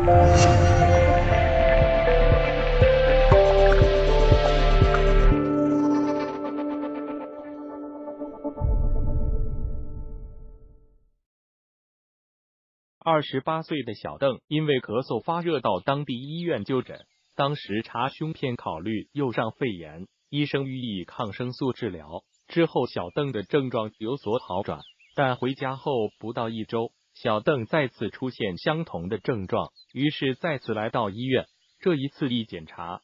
28岁的小邓因为咳嗽发热到当地医院就诊，当时查胸片考虑右上肺炎，医生予以抗生素治疗。之后小邓的症状有所好转，但回家后不到1周，小邓再次出现相同的症状，于是再次来到医院。这一次一检查，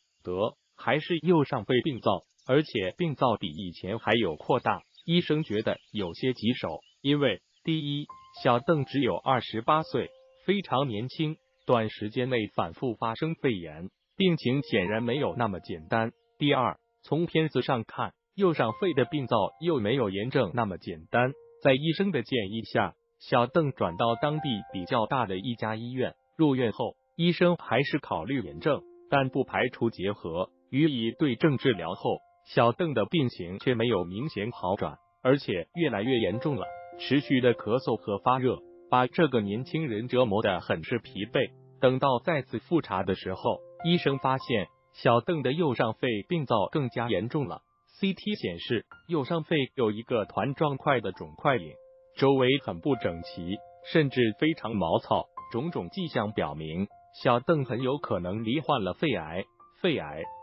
还是右上肺病灶，而且病灶比以前还有扩大。医生觉得有些棘手，因为第一，小邓只有28岁，非常年轻，短时间内反复发生肺炎，病情显然没有那么简单。第二，从片子上看，右上肺的病灶又没有炎症那么简单。在医生的建议下，小邓转到当地比较大的一家医院。入院后，医生还是考虑炎症，但不排除结核。予以对症治疗后，小邓的病情却没有明显好转，而且越来越严重了。持续的咳嗽和发热，把这个年轻人折磨得很是疲惫。等到再次复查的时候，医生发现小邓的右上肺病灶更加严重了。CT 显示，右上肺有一个团状块的肿块领，周围很不整齐，甚至非常毛糙。种种迹象表明，小邓很有可能罹患了肺癌。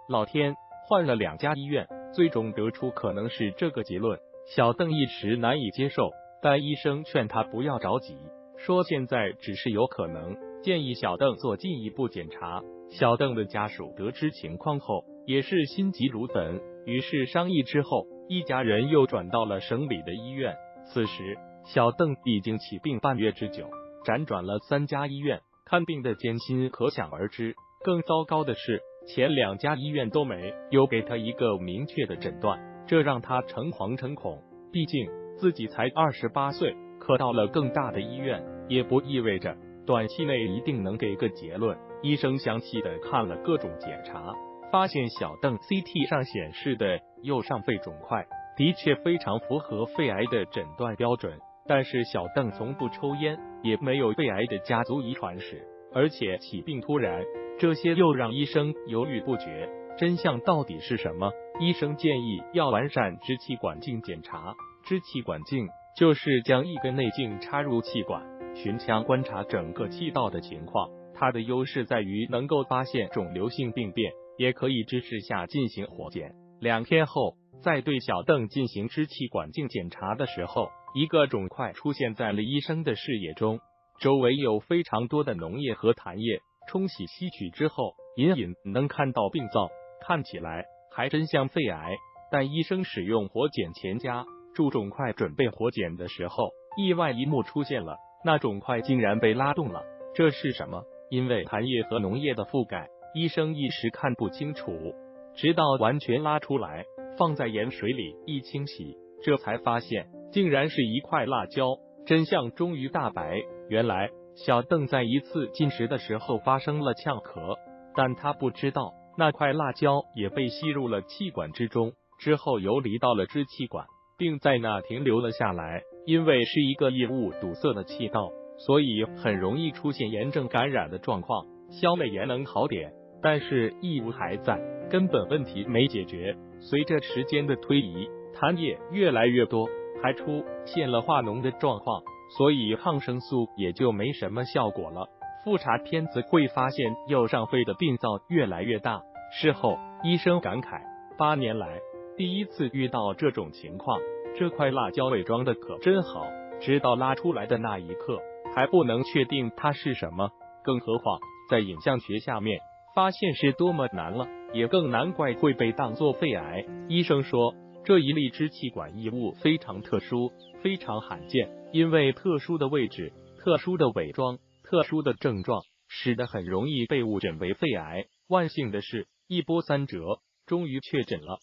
老天，换了2家医院，最终得出可能是这个结论。小邓一时难以接受，但医生劝他不要着急，说现在只是有可能，建议小邓做进一步检查。小邓的家属得知情况后，也是心急如焚，于是商议之后，一家人又转到了省里的医院。此时，小邓已经起病半月之久，辗转了3家医院，看病的艰辛可想而知。更糟糕的是，前2家医院都没有给他一个明确的诊断，这让他诚惶诚恐。毕竟自己才28岁，可到了更大的医院，也不意味着短期内一定能给个结论。医生详细的看了各种检查，发现小邓 CT 上显示的右上肺肿块的确非常符合肺癌的诊断标准，但是小邓从不抽烟，也没有肺癌的家族遗传史，而且起病突然，这些又让医生犹豫不决。真相到底是什么？医生建议要完善支气管镜检查。支气管镜就是将一根内镜插入气管，循腔观察整个气道的情况。它的优势在于能够发现肿瘤性病变，也可以支持下进行活检。2天后，在对小邓进行支气管镜检查的时候，一个肿块出现在了医生的视野中，周围有非常多的脓液和痰液，冲洗吸取之后，隐隐能看到病灶，看起来还真像肺癌。但医生使用活检钳夹住肿块准备活检的时候，意外一幕出现了，那肿块竟然被拉动了。这是什么？因为痰液和脓液的覆盖，医生一时看不清楚，直到完全拉出来，放在盐水里一清洗，这才发现竟然是一块辣椒。真相终于大白，原来小邓在一次进食的时候发生了呛咳，但他不知道那块辣椒也被吸入了气管之中，之后游离到了支气管，并在那停留了下来。因为是一个异物堵塞的气道，所以很容易出现炎症感染的状况。消了炎能好点，但是异物还在，根本问题没解决。随着时间的推移，痰液越来越多，还出现了化脓的状况，所以抗生素也就没什么效果了。复查片子会发现右上肺的病灶越来越大。事后，医生感慨，8年来第一次遇到这种情况，这块辣椒伪装的可真好，直到拉出来的那一刻，还不能确定它是什么，更何况在影像学下面发现是多么难了，也更难怪会被当作肺癌。医生说，这一例支气管异物非常特殊，非常罕见，因为特殊的位置、特殊的伪装、特殊的症状，使得很容易被误诊为肺癌。万幸的是，一波三折，终于确诊了。